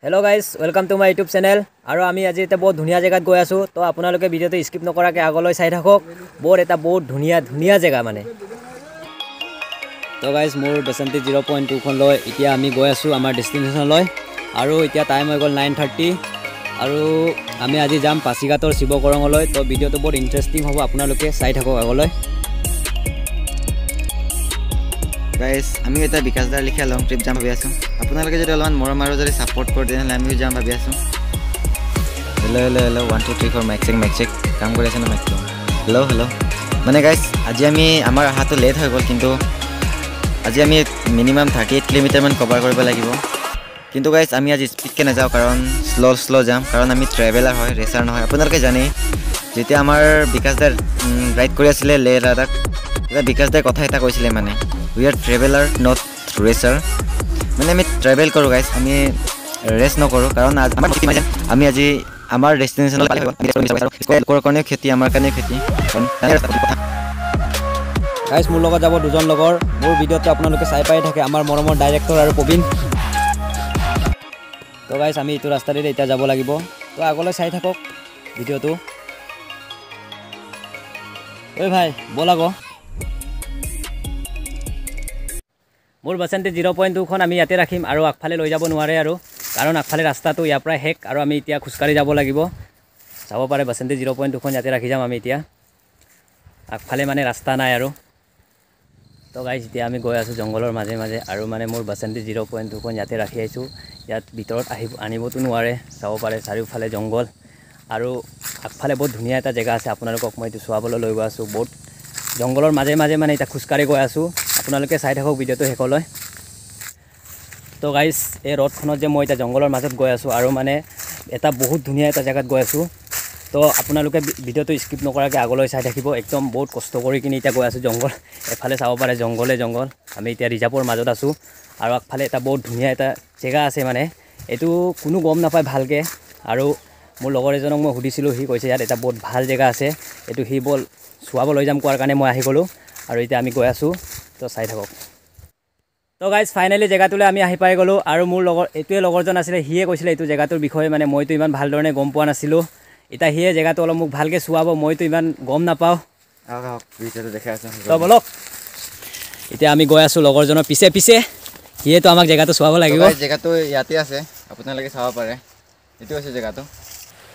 Hello guys, welcome to my YouTube channel. আৰু আমি আজি এটা বহুত ধুনিয়া জায়গাত গৈ আছো তো আপোনালোকে ভিডিওটো স্কিপ নকৰাকে আগলৈ চাই থাকক বহুত ধুনিয়া জায়গা মানে তো গাইস মোৰ বেসন্তি 0.2 খন লৈ এতিয়া আমি গৈ আছো আমাৰ ডেস্টিনেশন লৈ আৰু এতিয়া টাইম হৈ গল 9:30 আৰু আমি আজি যাম পাছিঘাটৰ শিৱকৰঙলৈ তো ভিডিওটো বহুত ইন্টাৰেষ্টিং হ'ব আপোনালোকে চাই থাকক আগলৈ Guys, আমি এটা বিকাশদাৰ লিখা লং ট্ৰিপ যাম ভাবি আছো আপোনালোকে যদি অলমান মৰম আৰু যদি সাপোৰ্ট কৰি দেন আমিও যাম ভাবি আছো হেল্ল 1 2 3 4 মাইক চেক কাম কৰি আছে না মাইক হেল্ল মানে গাইস আজি আমি আমাৰ আহাটো লেট হৈ গল কিন্তু আজি আমি মিনিমাম 38 কিলোমিটাৰ মান কভাৰ কৰিব লাগিব কিন্তু গাইস আমি আজি স্পিড কে নাযাও কাৰণ স্লো যাম কাৰণ আমি ট্ৰেভেলাৰ হয় ৰেচাৰ নহয় আপোনালোকে জানে যেতিয়া আমাৰ বিকাশদাৰ ৰাইড কৰি আছিল লে লাডাখ এটা বিকাশদাৰ কথা এটা কৈছিলে মানে we are traveler not racer মানে আমি ট্ৰেভেল কৰো গাইস আমি ৰেস নকৰো কাৰণ আমি আজি আমাৰ ডেস্টিনেশন পালে কোৰ কাৰণে খেতি আমাৰ কাৰণে খেতি গাইস মোৰ লগত যাব দুজন লগৰ মোৰ ভিডিওটো আপোনালোকে চাই পাই থাকে আমাৰ মৰমৰ ডাইৰেক্টৰ আৰু প্ৰবীণ তো গাইস আমি ইটো ৰাস্তাৰে এতিয়া যাব লাগিব তো আগলৈ চাই থাকক ভিডিওটো ঐ ভাই বল আগো মোৰ বাসন্তি 0.2 খন আমি ইয়াতে ৰাখিম আৰু আগফালে লৈ যাব নোৱাৰে আৰু কাৰণ আগফালে ৰাস্তাটো ইয়াৰ পৰা হেক আৰু আমি এতিয়া খুচকাৰি যাব লাগিব চাব পাৰে বাসন্তি 0.2 খন ইয়াতে ৰাখি যাম আমি এতিয়া আগফালে মানে ৰাস্তা নাই আৰু তো গাইস এতিয়া আমি গৈ আছো জংগলৰ মাজে আৰু মানে মোৰ বাসন্তি 0.2 খন ইয়াতে ৰাখি আইছো ইয়াত ভিতৰত আনিবতো নোৱাৰে চাব পাৰে চাৰিওফালে জংগল আৰু আগফালে বহুত ধুনিয়া এটা জায়গা আছে আপোনালোকক মই এইটো সোৱাবলৈ লৈ গৈ আছো বহুত জংগলৰ মাজে মানে এটা খুচকাৰি গৈ আছো আপোনালোকে চাই থাকক ভিডিওটো হেকলৈ তো গাইস এই ৰডখনত যে মই এটা জংগলৰ মাজত গৈ আছো আৰু মানে এটা বহুত ধুনিয়া এটা জায়গাত গৈ আছো তো আপোনালোকে ভিডিওটো স্কিপ নকৰাকে আগলৈ চাই থাকিব একদম বহুত কষ্ট কৰি কিনি এটা গৈ আছো জংগল এফালে চাব পাৰে জংগলে আমি এতিয়া ৰিজাৰ্ভৰ মাজত আছো আৰু আগফালে এটা বহুত ধুনিয়া এটা জায়গা আছে মানে এটো কোনো গম নাপায় ভালকে আৰু মোৰ লগৰ এজনক মই সুধিছিলো হি কৈছে ইয়াত এটা বহুত ভাল জায়গা আছে এটো হি বল সোৱাব লৈ যাম কোৱাৰ কাৰণে মই আহি গলো আৰু এতিয়া আমি গৈ আছো তো চাই থাকক তো গাইস ফাইনালি জায়গাটোলে আমি আহি পাই গলো আৰু মোৰ লগৰ এটোৱে লগৰজন আছিল হিয়ে কৈছিল এটো জায়গাটোৰ বিষয়ে মানে মইতো ইমান ভাল ধৰণে গম পোৱা নাছিলো এটা হিয়ে জায়গাটো অলপ মোক ভালকে সোৱাব মইতো ইমান গম নাপাও আহক ভিডিওটো দেখাই আছো তো বলক এতিয়া আমি গৈ আছো লগৰজনৰ পিছে হিয়ে তো আমাক জায়গাটো সোৱাব লাগিব জায়গাটো ইয়াতে আছে আপোনালোকে চাব পাৰে এটো আছে জায়গাটো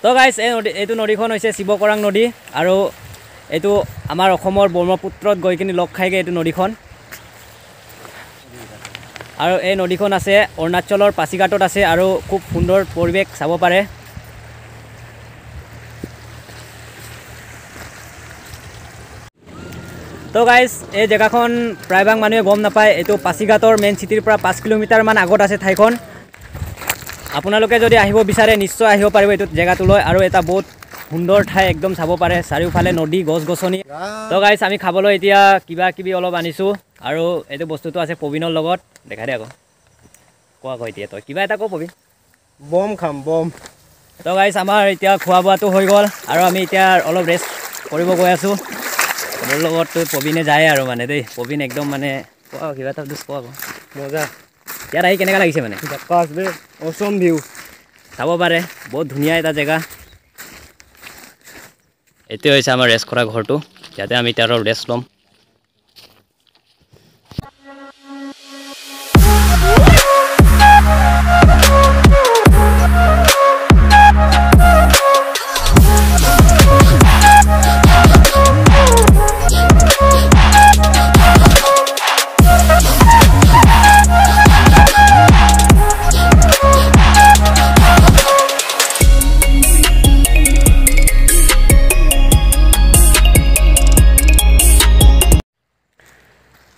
তো গাইস এটো নদীখন হৈছে শিৱকৰং নদী আৰু এটো আমাৰ অসমৰ ব্ৰহ্মপুত্ৰত গৈ কিনি লগ খাইগে এটো নদীখন আৰু এই নদীখন আছে অৰুণাচলৰ পাছিঘাটত আছে আৰু খুব সুন্দৰ পৰিবেশ চাব পাৰে তো গাইস এই জায়গাখন প্ৰায়ভাগ মানুহে গম নাপায় এটো পাছিঘাটৰ মেইন সিটিৰ পৰা 5 কিলোমিটাৰ মান আগত আছে ঠাইখন আপোনালোকে যদি আহিব বিচাৰে নিশ্চয় আহিব পাৰিব এটো জায়গাটোলৈ আৰু এটা বহুত সুন্দৰ ঠাই একদম চাব পাৰে চাৰিওফালে নদী গছ-গছনি তো গাইস আমি খাবলৈ এতিয়া কিবা অলপ আনিছো আৰু এটো বস্তুটো আছে প্ৰবীণৰ লগত দেখা দে আকৌ কোৱা কই এতিয়া তই কিবা এটা কো প্ৰবীণ বম খাম বম তো গাইস আমাৰ এতিয়া খোৱা বোৱাটো হৈ গল আৰু আমি এতিয়া অলপ ৰেষ্ট কৰিব গৈ আছো মোৰ লগত তো প্ৰবীণে যায় আৰু মানে দেই প্ৰবীণ একদম মানে কোৱা কিবা এটা দুছ কোৱা মজা ইয়াত আহি কেনেকা লাগিছে মানে পাস বে অসম ভিউ চাব পাৰে বহুত ধুনিয়া এটা জায়গা এতে হৈছে আমাৰ ৰেষ্ট কৰা ঘৰটো ইয়াতে আমি তাৰ ৰেষ্ট লম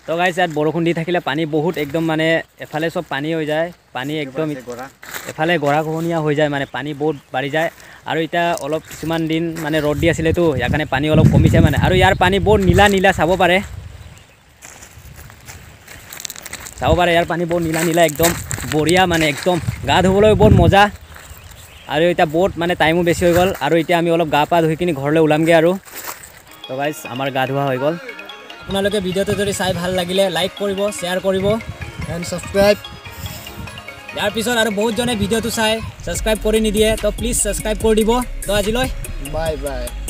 তো গাইস ইয়াত বৰষুণ দি থাকিলে পানী বহুত একদম মানে এফালে সব পানী হৈ যায় পানী একদম এফালে গৰাখহনীয়া হৈ যায় মানে পানী বহুত বাঢ়ি যায় আৰু এটা অলপ কিছুমান দিন মানে ৰদ দি আছিল তো ইয়াৰ কাৰণে পানী অলপ কমিছে মানে আৰু ইয়াৰ পানী বহুত নীলা চাব পাৰে ইয়াৰ পানী বহুত নীলা একদম বঢ়িয়া মানে একদম গা ধুবলৈ বহুত মজা আৰু এটা বহুত মানে টাইমো বেছি হৈ গল আৰু এতিয়া আমি অলপ গা পা ধুই কিনি ঘৰলৈ ওলামগে আৰু তো গাইস আমাৰ গা ধোৱা হৈ গল আপোনালোকে ভিডিওটো যদি চাই ভাল লাগিলে লাইক কৰিব শেয়াৰ কৰিব এন্ড সাবস্ক্ৰাইব ইয়াৰ পিছত আৰু বহুতজনে ভিডিঅ'টো চাই ছাবস্ক্ৰাইব কৰি নিদিয়ে তো প্লিজ ছাবস্ক্ৰাইব কৰি দিব তো আজিলৈ বাই বাই